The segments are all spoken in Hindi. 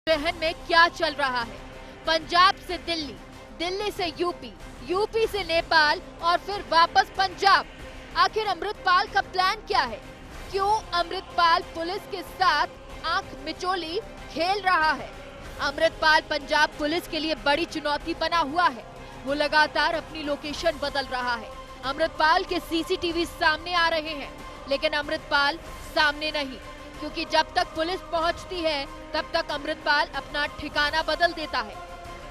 बहन में क्या चल रहा है। पंजाब से दिल्ली, दिल्ली से यूपी, यूपी से नेपाल और फिर वापस पंजाब। आखिर अमृतपाल का प्लान क्या है? क्यों अमृतपाल पुलिस के साथ आंख मिचोली खेल रहा है? अमृतपाल पंजाब पुलिस के लिए बड़ी चुनौती बना हुआ है। वो लगातार अपनी लोकेशन बदल रहा है। अमृतपाल के सीसीटीवी सामने आ रहे हैं, लेकिन अमृतपाल सामने नहीं, क्योंकि जब तक पुलिस पहुंचती है तब तक अमृतपाल अपना ठिकाना बदल देता है।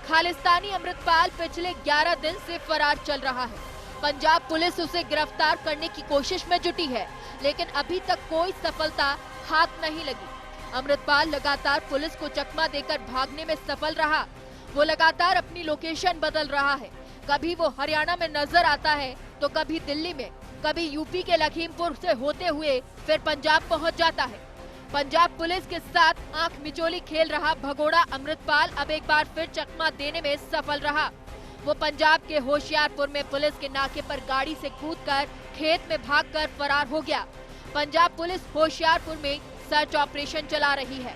खालिस्तानी अमृतपाल पिछले 11 दिन से फरार चल रहा है। पंजाब पुलिस उसे गिरफ्तार करने की कोशिश में जुटी है, लेकिन अभी तक कोई सफलता हाथ नहीं लगी। अमृतपाल लगातार पुलिस को चकमा देकर भागने में सफल रहा। वो लगातार अपनी लोकेशन बदल रहा है। कभी वो हरियाणा में नजर आता है तो कभी दिल्ली में, कभी यूपी के लखीमपुर से होते हुए फिर पंजाब पहुंच जाता है। पंजाब पुलिस के साथ आंख मिचोली खेल रहा भगोड़ा अमृतपाल अब एक बार फिर चकमा देने में सफल रहा। वो पंजाब के होशियारपुर में पुलिस के नाके पर गाड़ी से कूदकर खेत में भागकर फरार हो गया। पंजाब पुलिस होशियारपुर में सर्च ऑपरेशन चला रही है।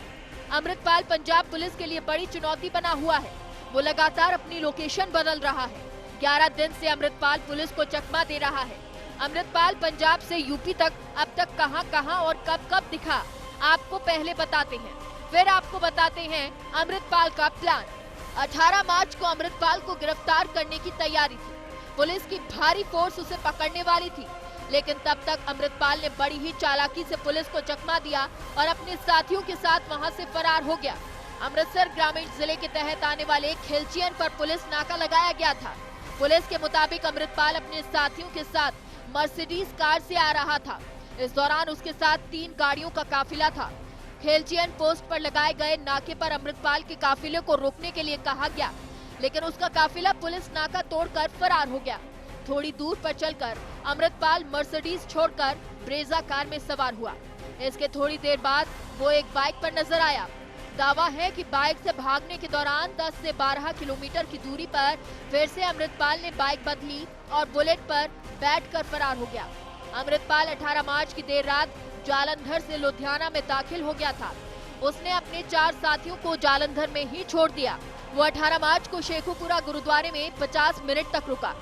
अमृतपाल पंजाब पुलिस के लिए बड़ी चुनौती बना हुआ है। वो लगातार अपनी लोकेशन बदल रहा है। 11 दिन से अमृतपाल पुलिस को चकमा दे रहा है। अमृतपाल पंजाब से यूपी तक अब तक कहां-कहां और कब-कब दिखा, आपको पहले बताते हैं, फिर आपको बताते हैं अमृतपाल का प्लान। 18 मार्च को अमृतपाल को गिरफ्तार करने की तैयारी थी। पुलिस की भारी फोर्स उसे पकड़ने वाली थी, लेकिन तब तक अमृतपाल ने बड़ी ही चालाकी से पुलिस को चकमा दिया और अपने साथियों के साथ वहां से फरार हो गया। अमृतसर ग्रामीण जिले के तहत आने वाले खिलचियन पर पुलिस नाका लगाया गया था। पुलिस के मुताबिक अमृतपाल अपने साथियों के साथ मर्सिडीज कार से आ रहा था। इस दौरान उसके साथ 3 गाड़ियों का काफिला था। खेलचियन पोस्ट पर लगाए गए नाके पर अमृतपाल के काफिले को रोकने के लिए कहा गया, लेकिन उसका काफिला पुलिस नाका तोड़कर फरार हो गया। थोड़ी दूर पर चलकर अमृतपाल मर्सिडीज छोड़कर ब्रेजा कार में सवार हुआ। इसके थोड़ी देर बाद वो एक बाइक पर नजर आया। दावा है कि बाइक से भागने के दौरान 10 से 12 किलोमीटर की दूरी पर फिर से अमृतपाल ने बाइक बदली और बुलेट पर बैठकर फरार हो गया। अमृतपाल 18 मार्च की देर रात जालंधर से लुधियाना में दाखिल हो गया था। उसने अपने 4 साथियों को जालंधर में ही छोड़ दिया। वो 18 मार्च को शेखुपुरा गुरुद्वारे में 50 मिनट तक रुका,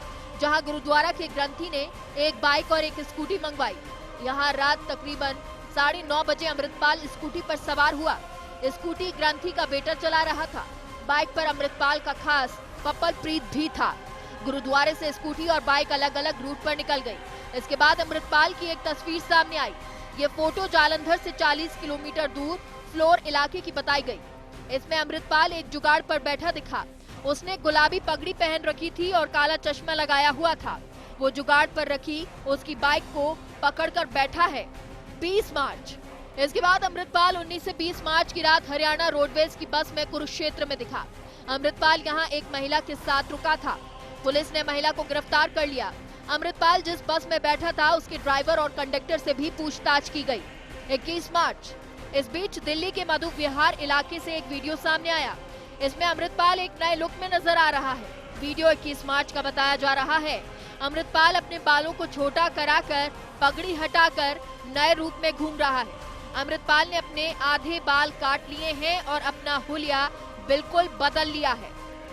जहां गुरुद्वारा के ग्रंथी ने एक बाइक और एक स्कूटी मंगवाई। यहां रात तकरीबन 9:30 बजे अमृतपाल स्कूटी पर सवार हुआ। स्कूटी ग्रंथी का बेटा चला रहा था। बाइक पर अमृतपाल का खास पप्पल प्रीत भी था। गुरुद्वारे से स्कूटी और बाइक अलग अलग रूट पर निकल गई। इसके बाद अमृतपाल की एक तस्वीर सामने आई। ये फोटो जालंधर से 40 किलोमीटर दूर फ्लोर इलाके की बताई गई। इसमें अमृतपाल एक जुगाड़ पर बैठा दिखा। उसने गुलाबी पगड़ी पहन रखी थी और काला चश्मा लगाया हुआ था। वो जुगाड़ पर रखी उसकी बाइक को पकड़कर बैठा है। 20 मार्च। इसके बाद अमृतपाल 19 से 20 मार्च की रात हरियाणा रोडवेज की बस में कुरुक्षेत्र में दिखा। अमृतपाल यहाँ एक महिला के साथ रुका था। पुलिस ने महिला को गिरफ्तार कर लिया। अमृतपाल जिस बस में बैठा था उसके ड्राइवर और कंडक्टर से भी पूछताछ की गई। 21 मार्च। इस बीच दिल्ली के मधु विहार इलाके से एक वीडियो सामने आया। इसमें अमृतपाल एक नए लुक में नजर आ रहा है। वीडियो 21 मार्च का बताया जा रहा है। अमृतपाल अपने बालों को छोटा कराकर पगड़ी हटाकर नए रूप में घूम रहा है। अमृतपाल ने अपने आधे बाल काट लिए हैं और अपना हुलिया बिल्कुल बदल लिया है।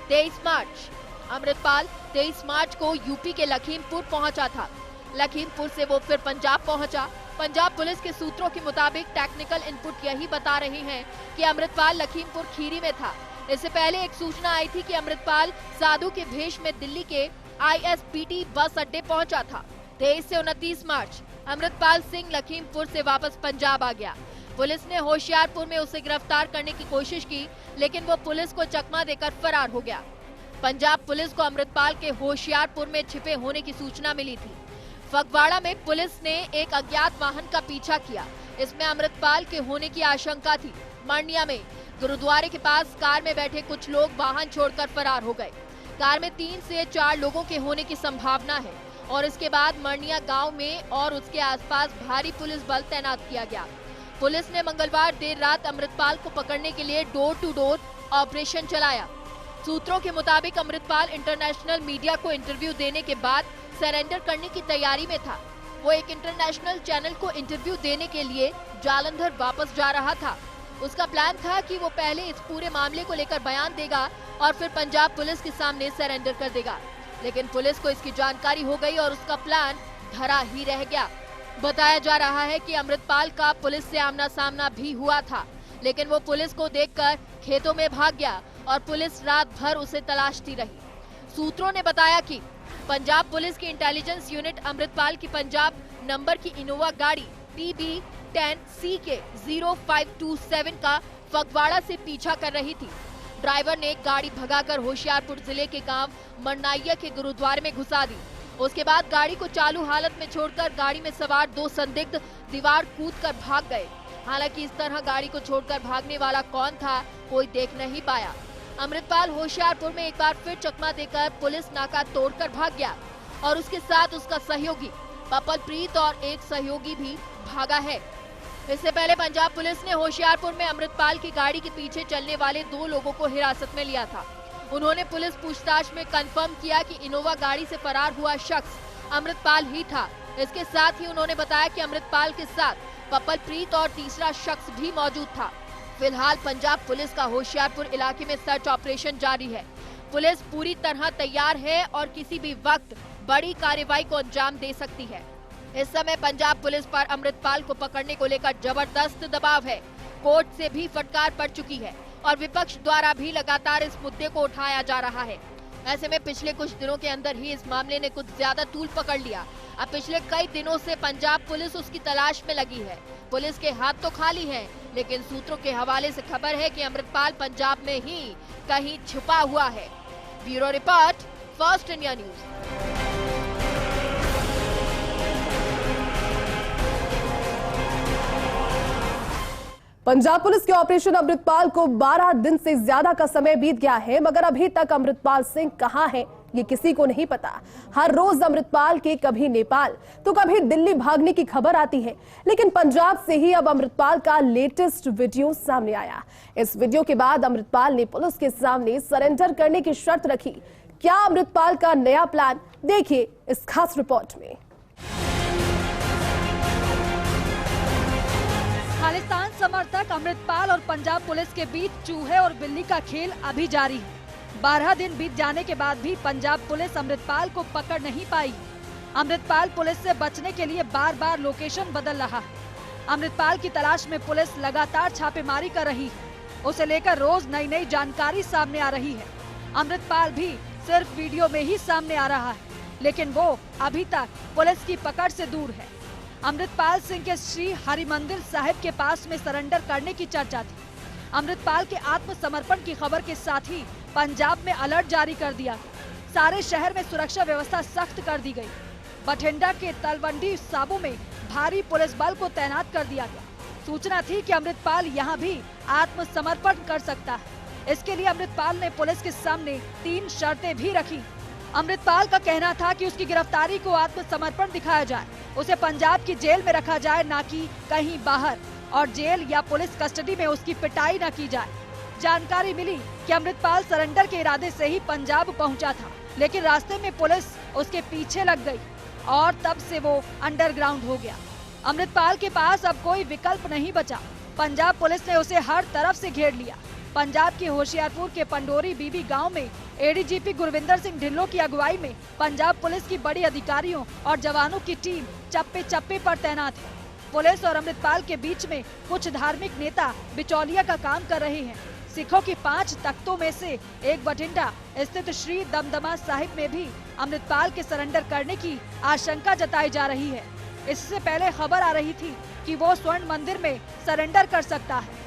23 मार्च। अमृतपाल 23 मार्च को यूपी के लखीमपुर पहुंचा था। लखीमपुर से वो फिर पंजाब पहुंचा। पंजाब पुलिस के सूत्रों के मुताबिक टेक्निकल इनपुट यही बता रहे हैं कि अमृतपाल लखीमपुर खीरी में था। इससे पहले एक सूचना आई थी कि अमृतपाल साधु के भेष में दिल्ली के ISBT बस अड्डे पहुंचा था। 23 से 29 मार्च। अमृतपाल सिंह लखीमपुर से वापस पंजाब आ गया। पुलिस ने होशियारपुर में उसे गिरफ्तार करने की कोशिश की, लेकिन वो पुलिस को चकमा देकर फरार हो गया। पंजाब पुलिस को अमृतपाल के होशियारपुर में छिपे होने की सूचना मिली थी। फगवाड़ा में पुलिस ने एक अज्ञात वाहन का पीछा किया। इसमें अमृतपाल के होने की आशंका थी। मरनिया में गुरुद्वारे के पास कार में बैठे कुछ लोग वाहन छोड़कर फरार हो गए। कार में 3 से 4 लोगों के होने की संभावना है और इसके बाद मरनिया गांव में और उसके आसपास भारी पुलिस बल तैनात किया गया। पुलिस ने मंगलवार देर रात अमृतपाल को पकड़ने के लिए डोर टू डोर ऑपरेशन चलाया। सूत्रों के मुताबिक अमृतपाल इंटरनेशनल मीडिया को इंटरव्यू देने के बाद सरेंडर करने की तैयारी में था। वो एक इंटरनेशनल चैनल को इंटरव्यू देने के लिए जालंधर वापस जा रहा था। उसका प्लान था कि वो पहले इस पूरे मामले को लेकर बयान देगा और फिर पंजाब पुलिस के सामने सरेंडर कर देगा, लेकिन पुलिस को इसकी जानकारी हो गई और उसका प्लान धरा ही रह गया। बताया जा रहा है कि अमृतपाल का पुलिस से आमना सामना भी हुआ था, लेकिन वो पुलिस को देखकर खेतों में भाग गया और पुलिस रात भर उसे तलाशती रही। सूत्रों ने बताया कि पंजाब पुलिस की इंटेलिजेंस यूनिट अमृतपाल की पंजाब नंबर की इनोवा गाड़ी PB10CK 0527 का फगवाड़ा से पीछा कर रही थी। ड्राइवर ने गाड़ी भगाकर होशियारपुर जिले के गांव मरनाइया के गुरुद्वारे में घुसा दी। उसके बाद गाड़ी को चालू हालत में छोड़कर गाड़ी में सवार 2 संदिग्ध दीवार कूदकर भाग गए। हालांकि इस तरह गाड़ी को छोड़कर भागने वाला कौन था, कोई देख नहीं पाया। अमृतपाल होशियारपुर में एक बार फिर चकमा देकर पुलिस नाका तोड़कर भाग गया और उसके साथ उसका सहयोगी पपलप्रीत और एक सहयोगी भी भागा है। इससे पहले पंजाब पुलिस ने होशियारपुर में अमृतपाल की गाड़ी के पीछे चलने वाले 2 लोगों को हिरासत में लिया था। उन्होंने पुलिस पूछताछ में कंफर्म किया कि इनोवा गाड़ी से फरार हुआ शख्स अमृतपाल ही था। इसके साथ ही उन्होंने बताया कि अमृतपाल के साथ पपलप्रीत और तीसरा शख्स भी मौजूद था। फिलहाल पंजाब पुलिस का होशियारपुर इलाके में सर्च ऑपरेशन जारी है। पुलिस पूरी तरह तैयार है और किसी भी वक्त बड़ी कार्रवाई को अंजाम दे सकती है। इस समय पंजाब पुलिस पर अमृतपाल को पकड़ने को लेकर जबरदस्त दबाव है। कोर्ट से भी फटकार पड़ चुकी है और विपक्ष द्वारा भी लगातार इस मुद्दे को उठाया जा रहा है। ऐसे में पिछले कुछ दिनों के अंदर ही इस मामले ने कुछ ज्यादा तूल पकड़ लिया। अब पिछले कई दिनों से पंजाब पुलिस उसकी तलाश में लगी है। पुलिस के हाथ तो खाली हैं, लेकिन सूत्रों के हवाले से खबर है कि अमृतपाल पंजाब में ही कहीं छुपा हुआ है। Bureau report, first India news. Punjab police के ऑपरेशन अमृतपाल को 12 दिन से ज्यादा का समय बीत गया है, मगर अभी तक अमृतपाल सिंह कहां है ये किसी को नहीं पता। हर रोज अमृतपाल के कभी नेपाल तो कभी दिल्ली भागने की खबर आती है, लेकिन पंजाब से ही अब अमृतपाल का लेटेस्ट वीडियो सामने आया। इस वीडियो के बाद अमृतपाल ने पुलिस के सामने सरेंडर करने की शर्त रखी। क्या अमृतपाल का नया प्लान, देखिए इस खास रिपोर्ट में। खालिस्तान समर्थक अमृतपाल और पंजाब पुलिस के बीच चूहे और बिल्ली का खेल अभी जारी है। 12 दिन बीत जाने के बाद भी पंजाब पुलिस अमृतपाल को पकड़ नहीं पाई। अमृतपाल पुलिस से बचने के लिए बार बार लोकेशन बदल रहा है। अमृतपाल की तलाश में पुलिस लगातार छापेमारी कर रही है। उसे लेकर रोज नई नई जानकारी सामने आ रही है। अमृतपाल भी सिर्फ वीडियो में ही सामने आ रहा है, लेकिन वो अभी तक पुलिस की पकड़ से दूर है। अमृतपाल सिंह के श्री हरिमंदिर साहिब के पास में सरेंडर करने की चर्चा थी। अमृतपाल के आत्मसमर्पण की खबर के साथ ही पंजाब में अलर्ट जारी कर दिया। सारे शहर में सुरक्षा व्यवस्था सख्त कर दी गई। बठिंडा के तलवंडी साबू में भारी पुलिस बल को तैनात कर दिया गया। सूचना थी कि अमृतपाल यहां भी आत्मसमर्पण कर सकता है। इसके लिए अमृतपाल ने पुलिस के सामने 3 शर्तें भी रखी। अमृतपाल का कहना था कि उसकी गिरफ्तारी को आत्मसमर्पण दिखाया जाए, उसे पंजाब की जेल में रखा जाए, ना कि कहीं बाहर, और जेल या पुलिस कस्टडी में उसकी पिटाई न की जाए। जानकारी मिली कि अमृतपाल सरेंडर के इरादे से ही पंजाब पहुंचा था, लेकिन रास्ते में पुलिस उसके पीछे लग गई और तब से वो अंडरग्राउंड हो गया। अमृतपाल के पास अब कोई विकल्प नहीं बचा। पंजाब पुलिस ने उसे हर तरफ से घेर लिया। पंजाब के होशियारपुर के पंडोरी बीबी गांव में एडीजीपी गुरविंदर सिंह ढिल्लों की अगुवाई में पंजाब पुलिस की बड़ी अधिकारियों और जवानों की टीम चप्पे चप्पे पर तैनात है। पुलिस और अमृतपाल के बीच में कुछ धार्मिक नेता बिचौलिया का काम कर रहे हैं। सिखों की 5 तख्तों में से एक बठिंडा स्थित श्री दमदमा साहिब में भी अमृतपाल के सरेंडर करने की आशंका जताई जा रही है। इससे पहले खबर आ रही थी कि वो स्वर्ण मंदिर में सरेंडर कर सकता है।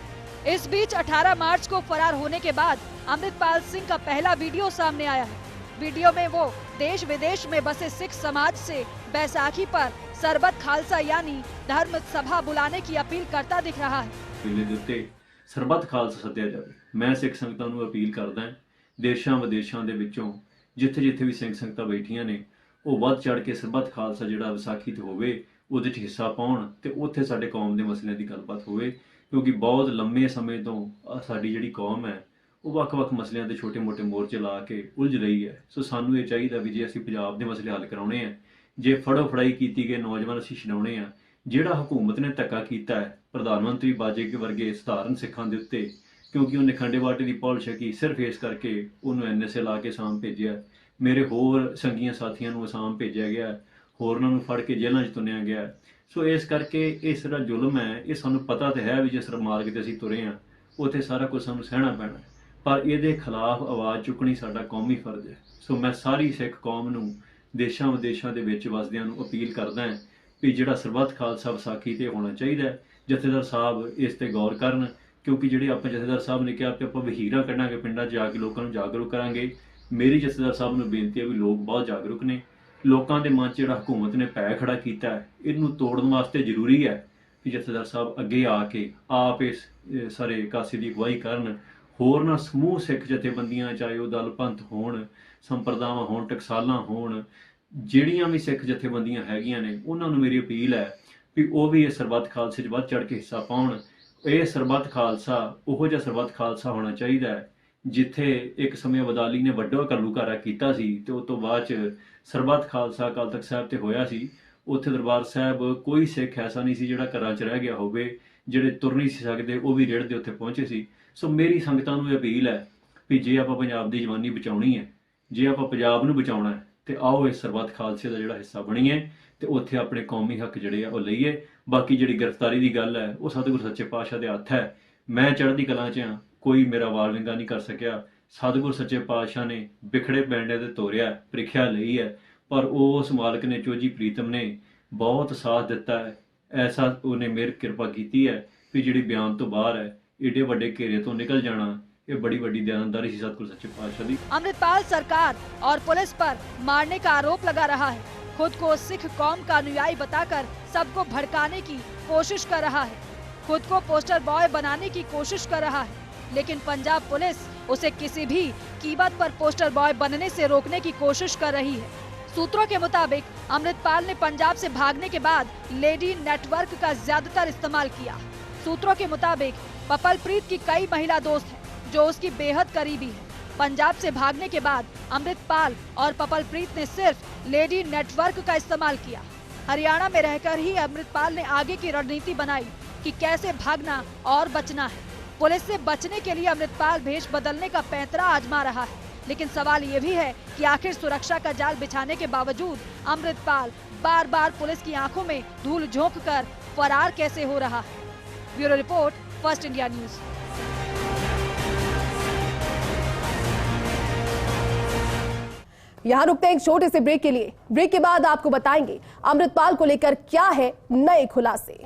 इस बीच 18 मार्च को फरार होने के बाद अमृतपाल सिंह का पहला वीडियो सामने आया है। वीडियो में वो देश विदेश में बसे सिख समाज से बैसाखी पर सरबत खालसा यानी धर्म सभा बुलाने की अपील करता दिख रहा है। ਸਰਬੱਤ ਖਾਲਸਾ ਸੱਦਿਆ ਜਾਵੇ। ਮੈਂ ਸਿੱਖ ਸੰਗਤਾਂ ਨੂੰ ਅਪੀਲ ਕਰਦਾ ਹਾਂ, ਦੇਸ਼ਾਂ ਵਿਦੇਸ਼ਾਂ ਦੇ ਵਿੱਚੋਂ ਜਿੱਥੇ ਵੀ ਸਿੰਘ ਸੰਗਤਾਂ ਬੈਠੀਆਂ ਨੇ, ਉਹ ਵੱਧ ਚੜ ਕੇ ਸਰਬੱਤ ਖਾਲਸਾ ਜਿਹੜਾ ਵਿਸਾਖੀ ਤੇ ਹੋਵੇ ਉਹਦੇ 'ਚ ਹਿੱਸਾ ਪਾਉਣ ਤੇ ਉੱਥੇ ਸਾਡੇ ਕੌਮ ਦੇ ਮਸਲਿਆਂ ਦੀ ਗੱਲਬਾਤ ਹੋਵੇ, ਕਿਉਂਕਿ ਬਹੁਤ ਲੰਮੇ ਸਮੇਂ ਤੋਂ ਸਾਡੀ ਜਿਹੜੀ ਕੌਮ ਹੈ ਉਹ ਵੱਖ-ਵੱਖ ਮਸਲਿਆਂ ਤੇ ਛੋਟੇ-ਮੋਟੇ ਮੋਰਚੇ ਲਾ ਕੇ ਉਲਝ ਰਹੀ ਹੈ। ਸੋ ਸਾਨੂੰ ਇਹ ਚਾਹੀਦਾ ਵੀ ਜੇ ਅਸੀਂ ਪੰਜਾਬ ਦੇ ਮਸਲੇ ਹੱਲ ਕਰਾਉਣੇ ਆ, ਜੇ ਫੜੋ ਫੜਾਈ ਕੀਤੀ ਗਏ ਨੌਜਵਾਨ ਅਸੀਂ ਛਡਾਉਣੇ ਆ, ਜਿਹੜਾ ਹਕੂਮਤ ਨੇ ਧੱਕਾ ਕੀਤਾ ਹੈ ਪ੍ਰਧਾਨ ਮੰਤਰੀ ਬਾਜੇ ਕੇ ਵਰਗੇ ਸਧਾਰਨ ਸਿੱਖਾਂ ਦੇ ਉੱਤੇ, ਕਿਉਂਕਿ ਉਹਨੇ ਖੰਡੇ ਬਾਟੇ ਦੀ ਪੌਲ ਛਕੀ, ਸਿਰਫ ਇਸ ਕਰਕੇ ਉਹਨੂੰ NSA ਲਾ ਕੇ ਅਸਾਮ ਭੇਜਿਆ। ਮੇਰੇ ਹੋਰ ਸੰਗੀਆਂ ਸਾਥੀਆਂ ਨੂੰ ਅਸਾਮ ਭੇਜਿਆ ਗਿਆ, ਹੋਰਨਾਂ ਨੂੰ ਫੜ ਕੇ ਜੇਲ੍ਹਾਂ 'ਚ ਤੁੰਨਿਆ ਗਿਆ। ਸੋ ਇਸ ਕਰਕੇ ਇਸ ਜਿਹੜਾ ਜ਼ੁਲਮ ਹੈ ਇਹ ਸਾਨੂੰ ਪਤਾ ਤਾਂ ਹੈ ਵੀ ਜਿਸ ਮਾਰਗ ਤੇ ਅਸੀਂ ਤੁਰੇ ਹਾਂ ਉੱਥੇ ਸਾਰਾ ਕੁਝ ਸਾਨੂੰ ਸਹਿਣਾ ਪੈਣਾ, ਪਰ ਇਹਦੇ ਖਿਲਾਫ ਆਵਾਜ਼ ਚੁੱਕਣੀ ਸਾਡਾ ਕੌਮੀ ਫਰਜ਼ ਹੈ। ਸੋ ਮੈਂ ਸਾਰੀ ਸਿੱਖ ਕੌਮ ਨੂੰ ਦੇਸ਼ਾਂ ਵਿਦੇਸ਼ਾਂ ਦੇ ਵਿੱਚ ਵਸਦਿਆਂ ਨੂੰ ਅਪੀਲ ਕਰਦਾ ਹਾਂ ਵੀ ਜਿਹੜਾ ਸਰਬੱਤ ਖਾਲਸਾ ਵਿਸਾਖੀ ਤੇ ਹੋਣਾ ਚਾਹੀਦਾ, ਜਥੇਦਾਰ ਸਾਹਿਬ ਇਸ ਤੇ ਗੌਰ ਕਰਨ, ਕਿਉਂਕਿ ਜਿਹੜੇ ਆਪਾਂ ਜਥੇਦਾਰ ਸਾਹਿਬ ਨੇ ਕਿਹਾ ਕਿ ਆਪਾਂ ਵਹੀਰਾਂ ਕੱਢਾਂਗੇ, ਪਿੰਡਾਂ 'ਚ ਜਾ ਕੇ ਲੋਕਾਂ ਨੂੰ ਜਾਗਰੂਕ ਕਰਾਂਗੇ। ਮੇਰੀ ਜਥੇਦਾਰ ਸਾਹਿਬ ਨੂੰ ਬੇਨਤੀ ਹੈ ਵੀ ਲੋਕ ਬਹੁਤ ਜਾਗਰੂਕ ਨੇ, ਲੋਕਾਂ ਦੇ ਮਨ 'ਚ ਜਿਹੜਾ ਹਕੂਮਤ ਨੇ ਭੈ ਖੜਾ ਕੀਤਾ ਹੈ ਇਹਨੂੰ ਤੋੜਨ ਵਾਸਤੇ ਜ਼ਰੂਰੀ ਹੈ ਕਿ ਜਥੇਦਾਰ ਸਾਹਿਬ ਅੱਗੇ ਆ ਕੇ ਆਪ ਇਸ ਸਾਰੇ ਕਾਸੇ ਦੀ ਅਗਵਾਈ ਕਰਨ। ਹੋਰਨਾਂ ਸਮੂਹ ਸਿੱਖ ਜਥੇਬੰਦੀਆਂ, ਚਾਹੇ ਉਹ ਦਲ ਪੰਥ ਹੋਣ, ਸੰਪਰਦਾਵਾਂ ਹੋਣ, ਟਕਸਾਲਾਂ ਹੋਣ, ਜਿਹੜੀਆਂ ਵੀ ਸਿੱਖ ਜਥੇਬੰਦੀਆਂ ਹੈਗੀਆਂ ਨੇ, ਉਹਨਾਂ ਨੂੰ ਮੇਰੀ ਅਪੀਲ ਹੈ ਵੀ ਉਹ ਵੀ ਇਹ ਸਰਬੱਤ ਖਾਲਸੇ 'ਚ ਵੱਧ ਚੜ੍ਹ ਕੇ ਹਿੱਸਾ ਪਾਉਣ। ਇਹ ਸਰਬੱਤ ਖਾਲਸਾ ਉਹੋ ਜਿਹਾ ਸਰਬੱਤ ਖਾਲਸਾ ਹੋਣਾ ਚਾਹੀਦਾ ਹੈ ਜਿੱਥੇ ਇੱਕ ਸਮੇਂ ਅਬਦਾਲੀ ਨੇ ਵੱਡਾ ਘੱਲੂਘਾਰਾ ਕੀਤਾ ਸੀ ਤੇ ਉਸ ਤੋਂ ਬਾਅਦ 'ਚ ਸਰਬੱਤ ਖਾਲਸਾ ਅਕਾਲ ਤਖਤ ਸਾਹਿਬ ਤੇ ਹੋਇਆ ਸੀ। ਉੱਥੇ ਦਰਬਾਰ ਸਾਹਿਬ ਕੋਈ ਸਿੱਖ ਐਸਾ ਨਹੀਂ ਸੀ ਜਿਹੜਾ ਘਰਾਂ 'ਚ ਰਹਿ ਗਿਆ ਹੋਵੇ, ਜਿਹੜੇ ਤੁਰ ਨਹੀਂ ਸੀ ਸਕਦੇ ਉਹ ਵੀ ਰੇੜ ਦੇ ਉੱਥੇ ਪਹੁੰਚੇ ਸੀ। ਸੋ ਮੇਰੀ ਸੰਗਤਾਂ ਨੂੰ ਇਹ ਅਪੀਲ ਹੈ ਵੀ ਜੇ ਆਪਾਂ ਪੰਜਾਬ ਦੀ ਜਵਾਨੀ ਬਚਾਉਣੀ ਹੈ, ਜੇ ਆਪਾਂ ਪੰਜਾਬ ਨੂੰ ਬਚਾਉਣਾ ਹੈ, ਤੇ ਆਓ ਇਸ ਸਰਬੱਤ ਖਾਲਸੇ ਦਾ ਜਿਹੜਾ ਹਿੱਸਾ ਬਣੀਏ ਤੇ ਉੱਥੇ ਆਪਣੇ ਕੌਮੀ ਹੱਕ ਜਿਹੜੇ ਆ ਉਹ ਲਈਏ। ਬਾਕੀ ਜਿਹੜੀ ਗ੍ਰਿਫਤਾਰੀ ਦੀ ਗੱਲ ਹੈ ਉਹ ਸਤਿਗੁਰ ਸੱਚੇ ਪਾਤਸ਼ਾਹ ਦੇ ਹੱਥ ਹੈ। ਮੈਂ ਚੜ੍ਹਦੀ ਕਲਾਂ 'ਚ ਹਾਂ, ਕੋਈ ਮੇਰਾ ਵਾਲ ਵਿੰਗਾ ਨਹੀਂ ਕਰ ਸਕਿਆ। ਸਤਿਗੁਰ ਸੱਚੇ ਪਾਤਸ਼ਾਹ ਨੇ ਵਿਖੜੇ ਪੈਂਡੇ ਤੇ ਤੋਰਿਆ, ਪ੍ਰੀਖਿਆ ਲਈ ਹੈ, ਪਰ ਉਸ ਮਾਲਕ ਨੇ, ਚੋਜੀ ਪ੍ਰੀਤਮ ਨੇ ਬਹੁਤ ਸਾਥ ਦਿੱਤਾ ਹੈ। ਐਸਾ ਉਹਨੇ ਮਿਹਰ ਕਿਰਪਾ ਕੀਤੀ ਹੈ ਵੀ ਜਿਹੜੀ ਬਿਆਨ ਤੋਂ ਬਾਹਰ ਹੈ, ਏਡੇ ਵੱਡੇ ਘੇਰੇ ਤੋਂ निकल जाना, ये बड़ी बड़ी दयानतदारी सी सतगुरु सच्चे पातशाह दी। अमृतपाल सरकार और पुलिस पर मारने का आरोप लगा रहा है, खुद को सिख कौम का अनुयायी बताकर सबको भड़काने की कोशिश कर रहा है, खुद को पोस्टर बॉय बनाने की कोशिश कर रहा है, लेकिन पंजाब पुलिस उसे किसी भी कीमत पर पोस्टर बॉय बनने से रोकने की कोशिश कर रही है। सूत्रों के मुताबिक अमृतपाल ने पंजाब से भागने के बाद लेडी नेटवर्क का ज्यादातर इस्तेमाल किया। सूत्रों के मुताबिक पपलप्रीत की कई महिला दोस्त हैं जो उसकी बेहद करीबी है। पंजाब से भागने के बाद अमृतपाल और पपलप्रीत ने सिर्फ लेडी नेटवर्क का इस्तेमाल किया। हरियाणा में रहकर ही अमृतपाल ने आगे की रणनीति बनाई कि कैसे भागना और बचना है। पुलिस से बचने के लिए अमृतपाल भेष बदलने का पैंतरा आजमा रहा है, लेकिन सवाल ये भी है कि आखिर सुरक्षा का जाल बिछाने के बावजूद अमृतपाल बार बार पुलिस की आंखों में धूल झोंक कर फरार कैसे हो रहा है। Bureau report, first India news. यहां रुकते हैं एक छोटे से ब्रेक के लिए। ब्रेक के बाद आपको बताएंगे अमृतपाल को लेकर क्या है नए खुलासे।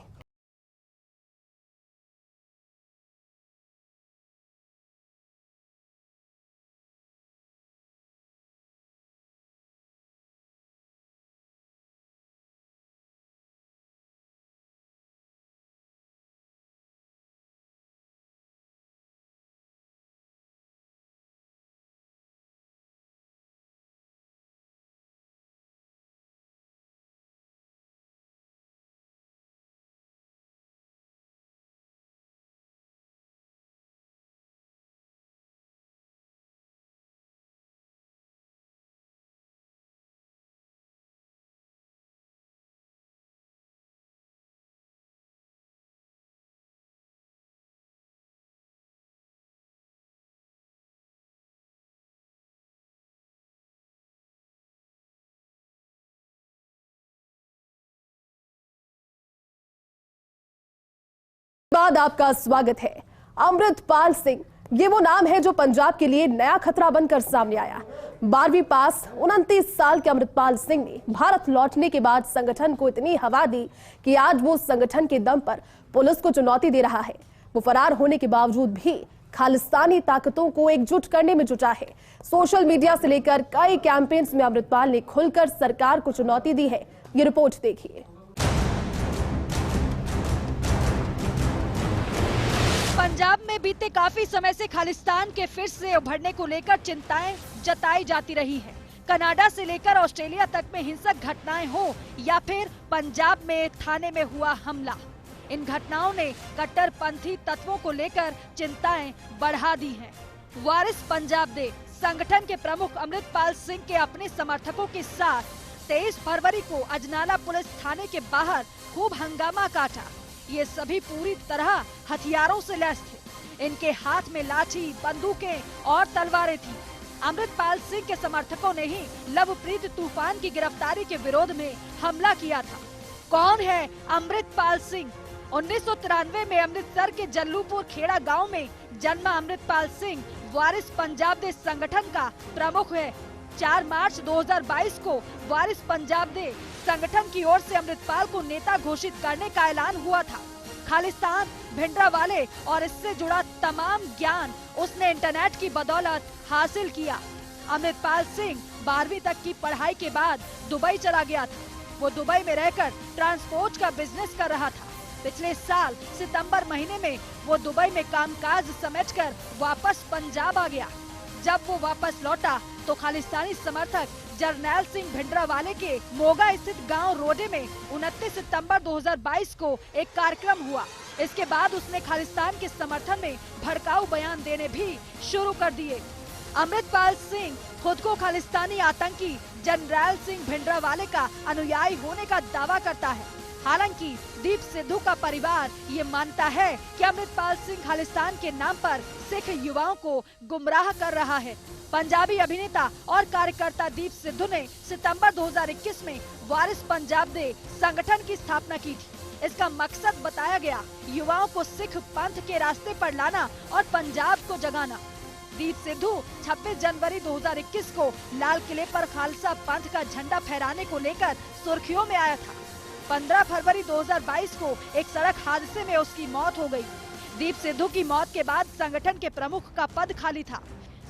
बाद आपका स्वागत है। अमृतपाल सिंह, ये वो नाम है जो पंजाब के लिए नया खतरा बनकर सामने आया। 12वीं पास 29 साल के अमृतपाल सिंह ने भारत लौटने के बाद संगठन को इतनी हवा दी कि आज वो संगठन के दम पर पुलिस को चुनौती दे रहा है। वो फरार होने के बावजूद भी खालिस्तानी ताकतों को एकजुट करने में जुटा है। सोशल मीडिया से लेकर कई कैंपेन्स में अमृतपाल ने खुलकर सरकार को चुनौती दी है। ये रिपोर्ट देखिए। पंजाब में बीते काफी समय से खालिस्तान के फिर से उभरने को लेकर चिंताएं जताई जाती रही है। कनाडा से लेकर ऑस्ट्रेलिया तक में हिंसक घटनाएं हो या फिर पंजाब में थाने में हुआ हमला, इन घटनाओं ने कट्टरपंथी तत्वों को लेकर चिंताएं बढ़ा दी हैं। वारिस पंजाब दे संगठन के प्रमुख अमृतपाल सिंह के अपने समर्थकों के साथ 23 फरवरी को अजनाला पुलिस थाने के बाहर खूब हंगामा काटा। ये सभी पूरी तरह हथियारों से लैस थे। इनके हाथ में लाठी, बंदूकें और तलवारें थी। अमृतपाल सिंह के समर्थकों ने ही लवप्रीत तूफान की गिरफ्तारी के विरोध में हमला किया था। कौन है अमृतपाल सिंह? 1993 में अमृतसर के जल्लूपुर खेड़ा गांव में जन्मा अमृतपाल सिंह वारिस पंजाब दे संगठन का प्रमुख है। 4 मार्च 2022 को वारिस पंजाब दे संगठन की ओर से अमृतपाल को नेता घोषित करने का ऐलान हुआ था। खालिस्तान, भिंडरावाले और इससे जुड़ा तमाम ज्ञान उसने इंटरनेट की बदौलत हासिल किया। अमृतपाल सिंह 12वीं तक की पढ़ाई के बाद दुबई चला गया था। वो दुबई में रहकर ट्रांसपोर्ट का बिजनेस कर रहा था। पिछले साल सितंबर महीने में वो दुबई में कामकाज समेटकर वापस पंजाब आ गया। जब वो वापस लौटा तो खालिस्तानी समर्थक जरनैल सिंह भिंडरावाले के मोगा स्थित गांव रोडे में 29 सितंबर 2022 को एक कार्यक्रम हुआ। इसके बाद उसने खालिस्तान के समर्थन में भड़काऊ बयान देने भी शुरू कर दिए। अमृतपाल सिंह खुद को खालिस्तानी आतंकी जरनैल सिंह भिंडरावाले का अनुयायी होने का दावा करता है। हालांकि दीप सिद्धू का परिवार ये मानता है कि अमृतपाल सिंह खालिस्तान के नाम पर सिख युवाओं को गुमराह कर रहा है। पंजाबी अभिनेता और कार्यकर्ता दीप सिद्धू ने सितंबर 2021 में वारिस पंजाब दे संगठन की स्थापना की थी। इसका मकसद बताया गया युवाओं को सिख पंथ के रास्ते पर लाना और पंजाब को जगाना। दीप सिद्धू 26 जनवरी 2021 को लाल किले पर खालसा पंथ का झंडा फहराने को लेकर सुर्खियों में आया था। 15 फरवरी 2022 को एक सड़क हादसे में उसकी मौत हो गई। दीप सिद्धू की मौत के बाद संगठन के प्रमुख का पद खाली था।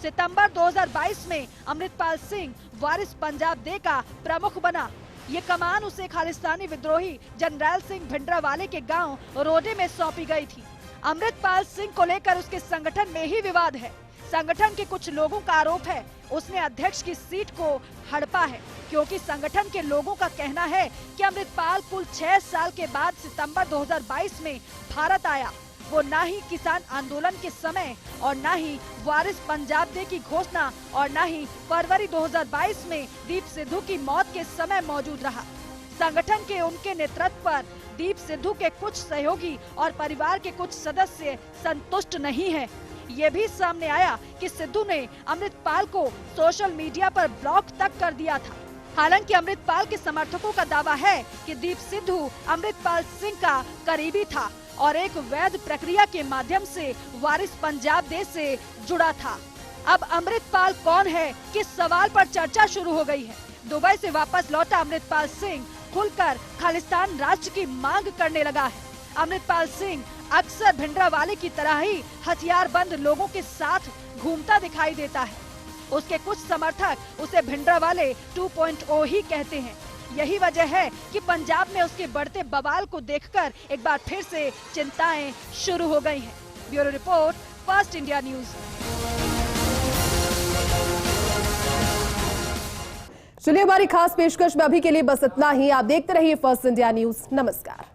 सितंबर 2022 में अमृतपाल सिंह वारिस पंजाब दे का प्रमुख बना। ये कमान उसे खालिस्तानी विद्रोही जरनैल सिंह भिंडरावाले के गांव रोडे में सौंपी गई थी। अमृतपाल सिंह को लेकर उसके संगठन में ही विवाद है। संगठन के कुछ लोगों का आरोप है उसने अध्यक्ष की सीट को हड़पा है, क्योंकि संगठन के लोगों का कहना है कि अमृतपाल कुल 6 साल के बाद सितंबर 2022 में भारत आया। वो ना ही किसान आंदोलन के समय और ना ही वारिस पंजाब दे की घोषणा और ना ही फरवरी 2022 में दीप सिद्धू की मौत के समय मौजूद रहा। संगठन के उनके नेतृत्व पर दीप सिद्धू के कुछ सहयोगी और परिवार के कुछ सदस्य संतुष्ट नहीं है। ये भी सामने आया कि सिद्धू ने अमृतपाल को सोशल मीडिया पर ब्लॉक तक कर दिया था। हालांकि अमृतपाल के समर्थकों का दावा है कि दीप सिद्धू अमृतपाल सिंह का करीबी था और एक वैध प्रक्रिया के माध्यम से वारिस पंजाब दे से जुड़ा था। अब अमृतपाल कौन है, किस सवाल पर चर्चा शुरू हो गई है। दुबई से वापस लौटा अमृतपाल सिंह खुलकर खालिस्तान राष्ट्र की मांग करने लगा है। अमृतपाल सिंह अक्सर भिंडरावाले की तरह ही हथियारबंद लोगों के साथ घूमता दिखाई देता है। उसके कुछ समर्थक उसे भिंडरावाले 2.0 ही कहते हैं। यही वजह है कि पंजाब में उसके बढ़ते बवाल को देखकर एक बार फिर से चिंताएं शुरू हो गई हैं। Bureau report, first India news. चलिए, हमारी खास पेशकश में अभी के लिए बस इतना ही। आप देखते रहिए फर्स्ट इंडिया न्यूज। नमस्कार।